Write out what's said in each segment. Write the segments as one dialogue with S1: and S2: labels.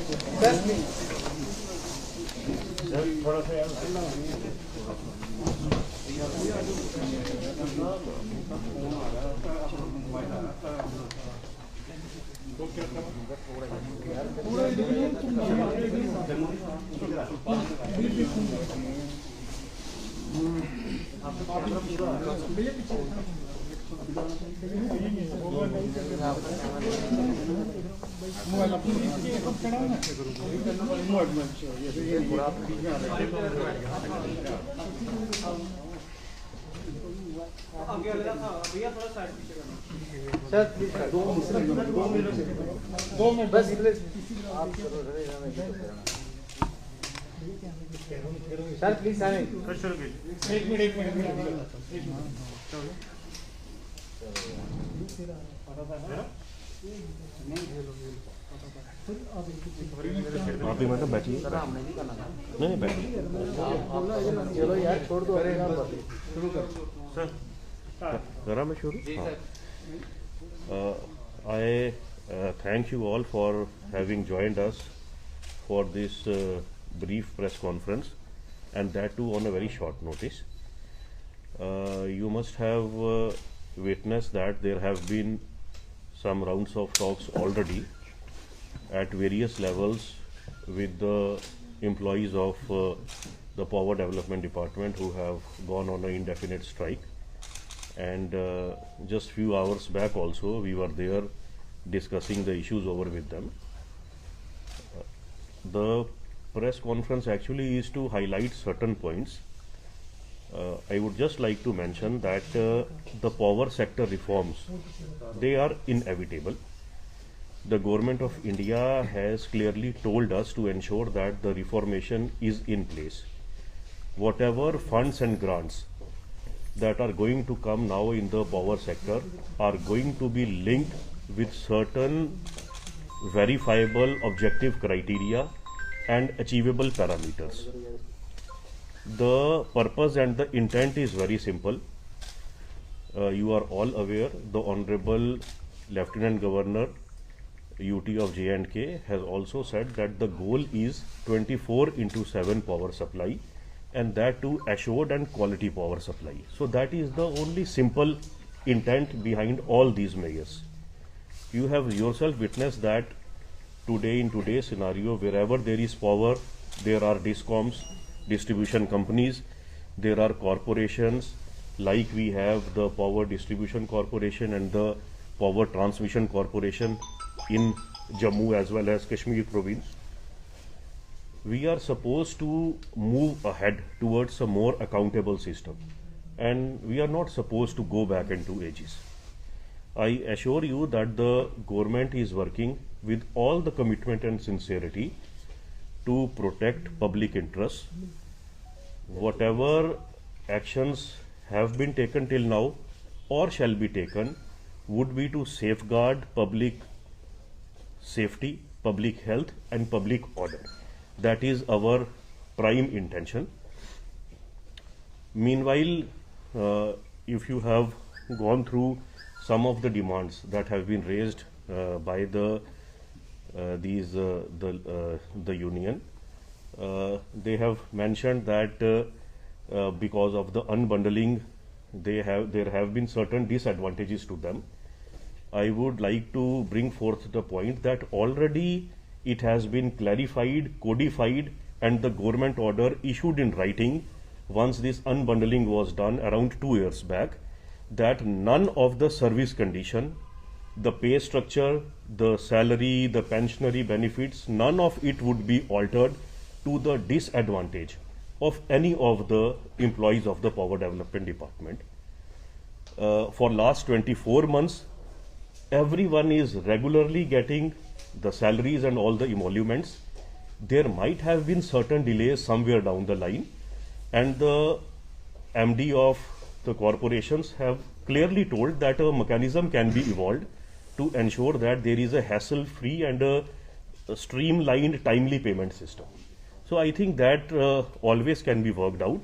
S1: Sir please 2 minute बस आप sir please sir एक मिनट
S2: आप भी मतलब बैठिए। नहीं बैठिए।
S1: चलो यार छोड़ दो। अरे शुरू करो
S2: सर। करा मैं शुरू? I thank you all for having joined us for this brief press conference, and that too on a very short notice. You must have witnessed that there have been some rounds of talks already at various levels with the employees of the Power Development Department who have gone on an indefinite strike. And just few hours back also we were there discussing the issues over with them. The press conference actually is to highlight certain points. I would just like to mention that the power sector reforms, they are inevitable. The government of India has clearly told us to ensure that the reformation is in place. Whatever funds and grants that are going to come now in the power sector are going to be linked with certain verifiable objective criteria and achievable parameters. The purpose and the intent is very simple. You are all aware the Honorable Lieutenant Governor UT of J&K has also said that the goal is 24/7 power supply, and that too assured and quality power supply. So that is the only simple intent behind all these measures. You have yourself witnessed that today, in today's scenario, wherever there is power, there are DISCOMs, distribution companies, there are corporations, like we have the Power Distribution Corporation and the Power Transmission Corporation in Jammu as well as Kashmir province. We are supposed to move ahead towards a more accountable system, and we are not supposed to go back into ages. I assure you that the government is working with all the commitment and sincerity to protect public interests. Whatever actions have been taken till now or shall be taken would be to safeguard public safety, public health and public order. That is our prime intention. Meanwhile, if you have gone through some of the demands that have been raised by the union, they have mentioned that because of the unbundling, there have been certain disadvantages to them. I would like to bring forth the point that already it has been clarified, codified, and the government order issued in writing once this unbundling was done around 2 years back, that none of the service condition, the pay structure, the salary, the pensionary benefits, none of it would be altered to the disadvantage of any of the employees of the Power Development Department. For last 24 months, everyone is regularly getting the salaries and all the emoluments. There might have been certain delays somewhere down the line, and the MD of the corporations have clearly told that a mechanism can be evolved to ensure that there is a hassle-free and a streamlined, timely payment system. So I think that always can be worked out.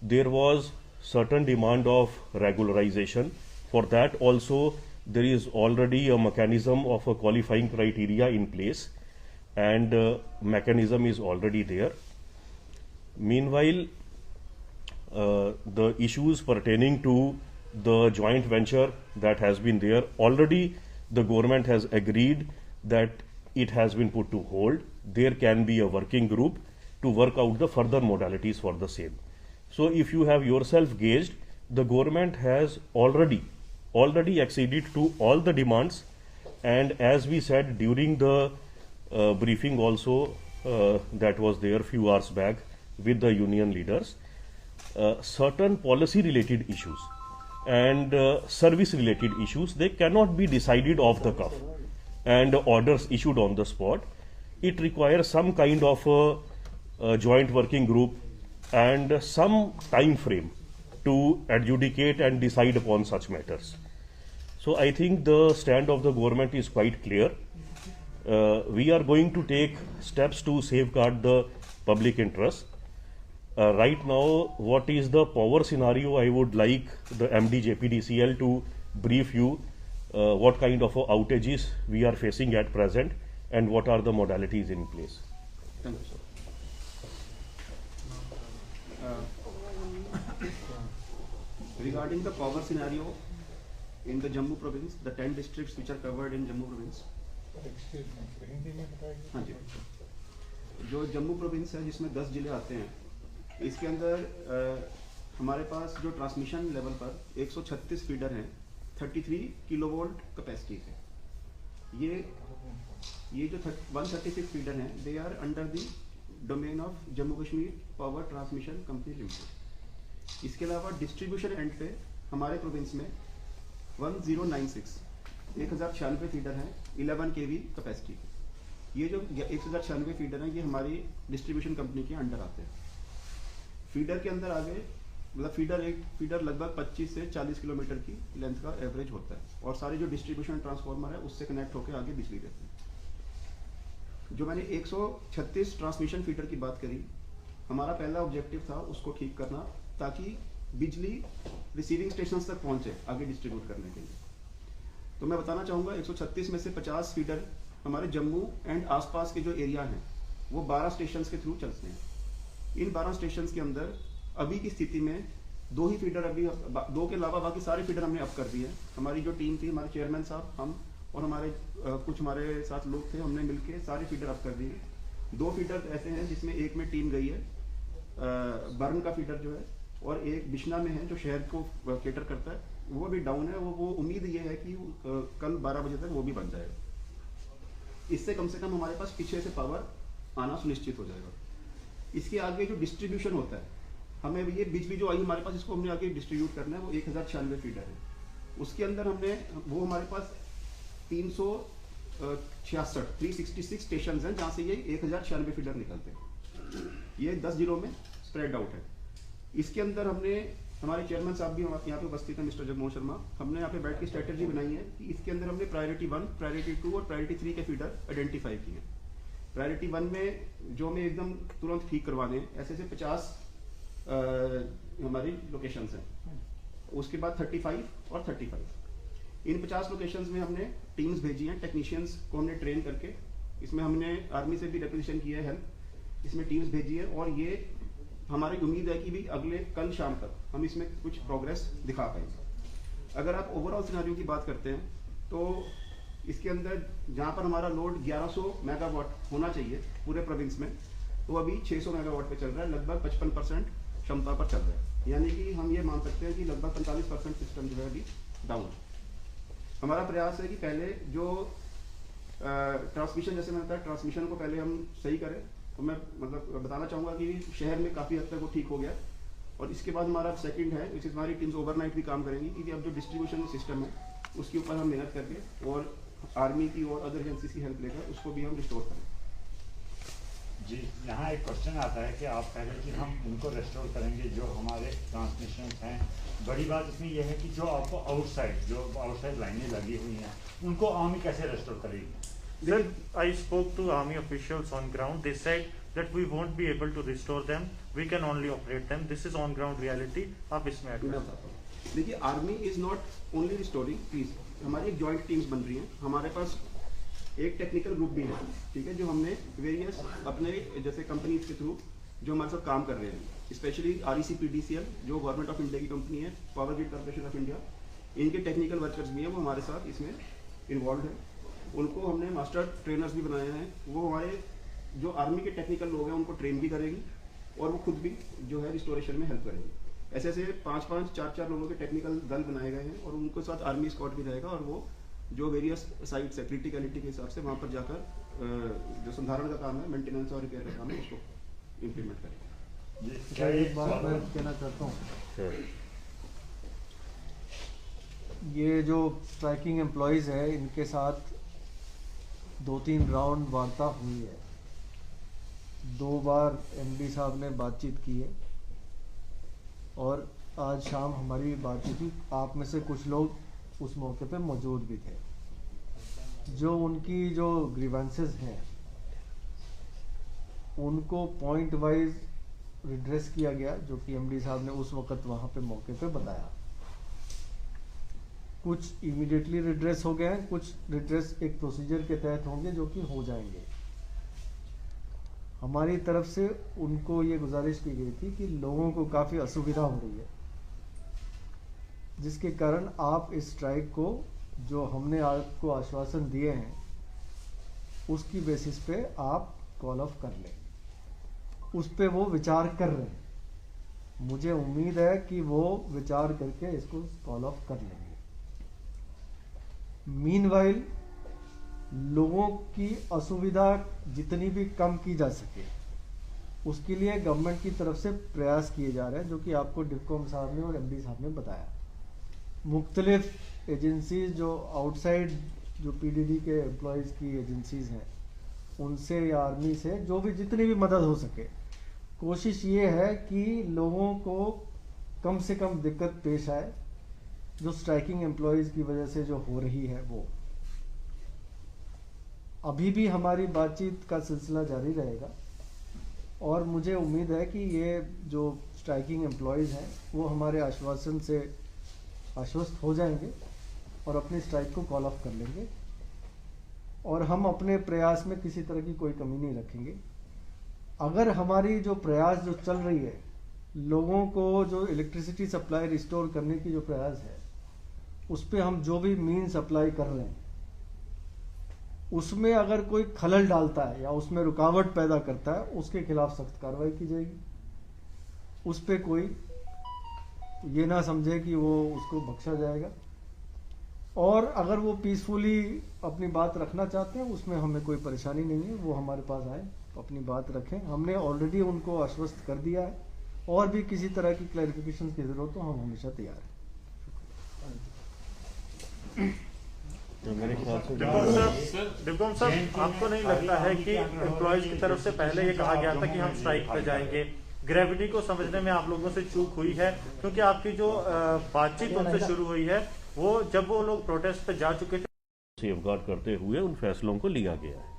S2: There was certain demand of regularization. For that also, there is already a mechanism of a qualifying criteria in place. and mechanism is already there. Meanwhile, the issues pertaining to the joint venture that has been there, already the government has agreed that it has been put to hold. There can be a working group to work out the further modalities for the same. So if you have yourself gauged, the government has already acceded to all the demands, and as we said during the briefing also that was there few hours back with the union leaders, certain policy related issues and service related issues, they cannot be decided off the cuff and orders issued on the spot. It requires some kind of a joint working group and some time frame to adjudicate and decide upon such matters. So I think the stand of the government is quite clear. We are going to take steps to safeguard the public interest. Right now, what is the power scenario? I would like the MD JPDCL to brief you what kind of outages we are facing at present and what are the modalities in place.
S3: Thank you, sir. Regarding the power scenario in the Jammu province, the 10 districts which are covered in Jammu province. हाँ जी, जो Jammu province है जिसमें 10 जिले आते हैं, इसके अंदर हमारे पास जो ट्रांसमिशन लेवल पर 136 फीडर हैं 33 किलोवोल्ट कैपेसिटी से। ये जो 136 फीडर हैं, they are under the domain of Jammu Kashmir power transmission company limited. इसके अलावा डिस्ट्रीब्यूशन एंड पे हमारे प्रोविंस में 1096 फीडर हैं 11 kV कैपेसिटी। ये जो 1096 फीडर हैं, ये हमारी डिस्ट्रीब्यूशन कंपनी के अंडर आते हैं। फीडर के अंदर आगे मतलब एक फीडर लगभग 25 से 40 किलोमीटर की लेंथ का एवरेज होता है, और सारे जो डिस्ट्रीब्यूशन ट्रांसफार्मर है उससे कनेक्ट होकर आगे बिजली देते हैं। जो मैंने 136 ट्रांसमिशन फीडर की बात करी, हमारा पहला ऑब्जेक्टिव था उसको ठीक करना ताकि बिजली रिसीविंग स्टेशन तक पहुंचे आगे डिस्ट्रीब्यूट करने के लिए। तो मैं बताना चाहूँगा 136 में से 50 फीडर हमारे जम्मू एंड आसपास के जो एरिया हैं वो 12 स्टेशन के थ्रू चलते हैं। इन 12 स्टेशन के अंदर अभी की स्थिति में 2 ही फीडर, अभी 2 के अलावा बाकी सारे फीडर हमने अप कर दिए हैं। हमारी जो टीम थी, हमारे चेयरमैन साहब, हम और हमारे कुछ हमारे साथ लोग थे, हमने मिलके सारे फीडर अप कर दिए। 2 फीडर ऐसे हैं जिसमें एक में टीम गई है, बर्न का फीडर जो है, और एक बिश्ना में है जो शहर को केटर करता है, वो भी डाउन है। वो उम्मीद ये है कि कल 12 बजे तक वो भी बन जाएगा। इससे कम से कम हमारे पास पीछे से पावर आना सुनिश्चित हो जाएगा। इसके आगे जो डिस्ट्रीब्यूशन होता है, हमें ये बिजली जो आई हमारे पास, इसको हमने आगे डिस्ट्रीब्यूट करना है, वो 1096 फीडर है। उसके अंदर हमने वो हमारे पास 366 स्टेशन हैं जहाँ से ये 1096 फीडर निकलते हैं। ये 10 जिलों में स्प्रेड आउट है। इसके अंदर हमने, हमारे चेयरमैन साहब भी यहाँ पे उपस्थित हैं, मिस्टर जगमोहन शर्मा, हमने यहाँ पे बैठ के स्ट्रेटेजी बनाई है कि इसके अंदर हमने प्रायोरिटी 1, प्रायोरिटी 2 और प्रायोरिटी 3 के फीडर आइडेंटिफाई किए हैं। प्रायोरिटी 1 में जो हमें एकदम तुरंत ठीक करवाने हैं, ऐसे 50 हमारी लोकेशंस हैं। उसके बाद 35 और 35, इन 50 लोकेशंस में हमने टीम्स भेजी हैं, टेक्नीशियंस को हमने ट्रेन करके, इसमें हमने आर्मी से भी रिक्वेजिशन की है हेल्प, इसमें टीम्स भेजी है, और ये हमारी उम्मीद है कि भी कल शाम तक हम इसमें कुछ प्रोग्रेस दिखा पाएंगे। अगर आप ओवरऑल सिनेरियो की बात करते हैं तो इसके अंदर जहाँ पर हमारा लोड 1100 मेगावाट होना चाहिए पूरे प्रोविंस में, तो अभी 600 मेगावाट पे चल रहा है, लगभग 55% क्षमता पर चल रहा है। यानी कि हम ये मान सकते हैं कि लगभग 45% सिस्टम जो है अभी डाउन है। हमारा प्रयास है कि पहले जो ट्रांसमिशन, जैसे मैंने बताया, ट्रांसमिशन को पहले हम सही करें। तो मैं मतलब बताना चाहूँगा कि शहर में काफ़ी हद तक वो ठीक हो गया, और इसके बाद हमारा सेकंड है, इसमें हमारी टीम्स ओवरनाइट भी काम करेंगी, क्योंकि अब जो डिस्ट्रीब्यूशन सिस्टम है उसके ऊपर हम मेहनत करके और आर्मी की और अदर एजेंसीज की हेल्प लेकर उसको भी हम रिस्टोर करें।
S4: जी, यहाँ एक क्वेश्चन आता है कि आप कह रहे हैं कि हम उनको रेस्टोर करेंगे जो हमारे ट्रांसमिशन हैं। बड़ी बात इसमें यह है कि जो आपको आउटसाइड लाइनें लगी हुई हैं, उनको आर्मी कैसे रेस्टोर करेगी?
S5: Sir, I spoke to army officials on ground. They said that we won't be able to restore them. We can only operate them. This is on ground reality. आप इसमें
S3: देखिए, army is not only restoring, please हमारी एक joint teams बन रही हैं। हमारे पास एक टेक्निकल ग्रुप भी है, ठीक है, जो हमने वेरियस अपने जैसे कंपनीज के थ्रू जो हमारे साथ काम कर रहे हैं, स्पेशली RECPDCL जो गवर्नमेंट ऑफ इंडिया की कंपनी है, power grid corporation of India, इनके टेक्निकल वर्कर्स भी हैं, वो हमारे साथ इसमें इन्वॉल्व है। उनको हमने मास्टर ट्रेनर्स भी बनाए हैं, वो हमारे जो आर्मी के टेक्निकल लोग हैं उनको ट्रेन भी करेंगी और वो खुद भी जो है रिस्टोरेशन में हेल्प करेंगे। ऐसे ऐसे 5-5, 4-4 लोगों के टेक्निकल दल बनाए गए हैं और उनके साथ आर्मी स्क्वाड भी रहेगा और वो जो वेरियस साइट्स है क्रिटिकलिटी के हिसाब से वहाँ पर जाकर जो संधारण का काम है, मेंटेनेंस और रिपेयर का काम है, उसको इम्प्लीमेंट करेंगे।
S1: एक बात मैं कहना चाहता हूँ, ये जो स्ट्राइकिंग एम्प्लॉयज़ है इनके साथ 2-3 राउंड वार्ता हुई है, 2 बार MD साहब ने बातचीत की है और आज शाम हमारी बातचीत हुई। आप में से कुछ लोग उस मौके पे मौजूद भी थे। जो उनकी जो ग्रीवेंसेस हैं उनको पॉइंट वाइज रिड्रेस किया गया, जो कि MD साहब ने उस वक्त वहाँ पे मौके पे बताया। कुछ इमीडिएटली रिड्रेस हो गए हैं, कुछ रिड्रेस एक प्रोसीजर के तहत होंगे जो कि हो जाएंगे। हमारी तरफ से उनको ये गुजारिश की गई थी कि लोगों को काफ़ी असुविधा हो रही है, जिसके कारण आप इस स्ट्राइक को जो हमने आपको आश्वासन दिए हैं उसकी बेसिस पे आप कॉल ऑफ कर लें। उस पे वो विचार कर रहे हैं, मुझे उम्मीद है कि वो विचार करके इसको कॉल ऑफ कर लेंगे। मीनवाइल लोगों की असुविधा जितनी भी कम की जा सके उसके लिए गवर्नमेंट की तरफ से प्रयास किए जा रहे हैं, जो कि आपको डिस्कॉम साहब ने और MD साहब ने बताया। मुख्तलिफ एजेंसीज जो आउटसाइड जो PDD के एम्प्लॉयज़ की एजेंसीज हैं उनसे या आर्मी से जो भी जितनी भी मदद हो सके, कोशिश ये है कि लोगों को कम से कम दिक्कत पेश आए जो स्ट्राइकिंग एम्प्लॉयज़ की वजह से जो हो रही है। वो अभी भी हमारी बातचीत का सिलसिला जारी रहेगा और मुझे उम्मीद है कि ये जो स्ट्राइकिंग एम्प्लॉयज़ हैं वो हमारे आश्वासन से आश्वस्त हो जाएंगे और अपनी स्ट्राइक को कॉल ऑफ कर लेंगे और हम अपने प्रयास में किसी तरह की कोई कमी नहीं रखेंगे। अगर हमारी जो प्रयास जो चल रही है, लोगों को जो इलेक्ट्रिसिटी सप्लाई रिस्टोर करने की जो प्रयास है, उस पर हम जो भी मीन्स अप्लाई कर रहे हैं उसमें अगर कोई खलल डालता है या उसमें रुकावट पैदा करता है उसके खिलाफ सख्त कार्रवाई की जाएगी। उस पर कोई ये ना समझे कि वो उसको बख्शा जाएगा और अगर वो पीसफुली अपनी बात रखना चाहते हैं उसमें हमें कोई परेशानी नहीं है, वो हमारे पास आए अपनी बात रखें। हमने ऑलरेडी उनको आश्वस्त कर दिया है और भी किसी तरह की क्लैरिफिकेशन की जरूरत हो हम हमेशा तैयार हैं।
S2: तो मेरे ख्याल से
S5: डिप्लोम साहब, आपको नहीं लगता है कि एम्प्लॉयज की तरफ से पहले ये कहा गया था कि हम स्ट्राइक पे जाएंगे, ग्रेविटी को समझने में आप लोगों से चूक हुई है? क्योंकि आपकी जो बातचीत उनसे शुरू हुई है वो जब वो लोग प्रोटेस्ट पे जा चुके थे,
S2: सेफगार्ड करते हुए उन फैसलों को लिया गया है।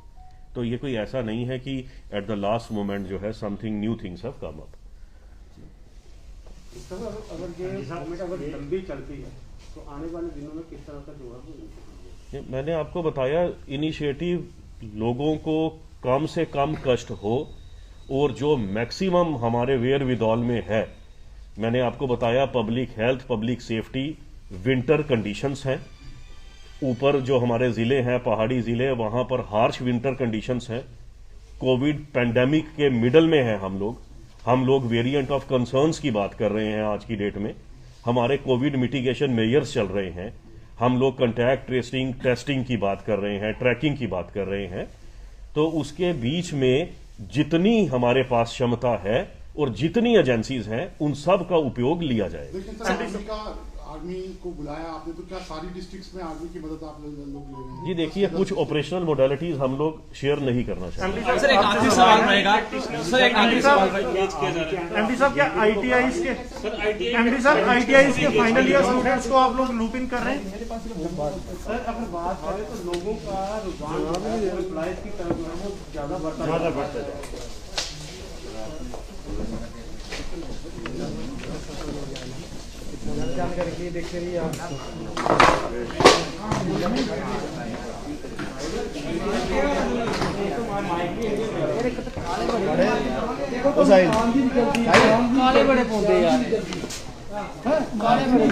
S2: तो ये कोई ऐसा नहीं है कि एट द लास्ट मोमेंट जो है something new things have come up.
S6: अगर लंबी चलती है तो आने वाले दिनों में किस तरह का जवाब?
S2: मैंने आपको बताया, इनिशिएटिव लोगों को कम से कम कष्ट हो और जो मैक्सिमम हमारे वेयर विदौल में है। मैंने आपको बताया public health, public safety, winter conditions हैं। ऊपर जो हमारे ज़िले हैं, पहाड़ी ज़िले, वहाँ पर हार्श विंटर कंडीशंस हैं। कोविड पैंडेमिक के मिडल में हैं हम लोग वेरिएंट ऑफ कंसर्न्स की बात कर रहे हैं आज की डेट में। हमारे कोविड मिटिगेशन मेजर्स चल रहे हैं, हम लोग कॉन्टैक्ट ट्रेसिंग टेस्टिंग की बात कर रहे हैं, ट्रैकिंग की बात कर रहे हैं। तो उसके बीच में जितनी हमारे पास क्षमता है और जितनी एजेंसीज हैं उन सब का उपयोग लिया जाए।
S7: लेकिन आर्मी को बुलाया आपने, तो क्या सारी डिस्ट्रिक्ट्स में आर्मी की मदद आप लोग ले रहे हैं?
S2: जी देखिए, कुछ ऑपरेशनल मोडालिटीज हम लोग शेयर नहीं करना चाहते।
S8: सर एक आखिरी सवाल रहेगा, सर एक आखिरी सवाल
S5: MD साहब, क्या ITIs के फाइनल ईयर स्टूडेंट्स को आप लोग लूप इन कर रहे हैं?
S6: सर अगर बात करें तो लोगों का रुझान एम्प्लॉयज की तरफ जो है वो ज्यादा बढ़ता है।
S1: जानकारी के लिए देखते रहिए आप। काले बड़े पौधे यार, काले बड़े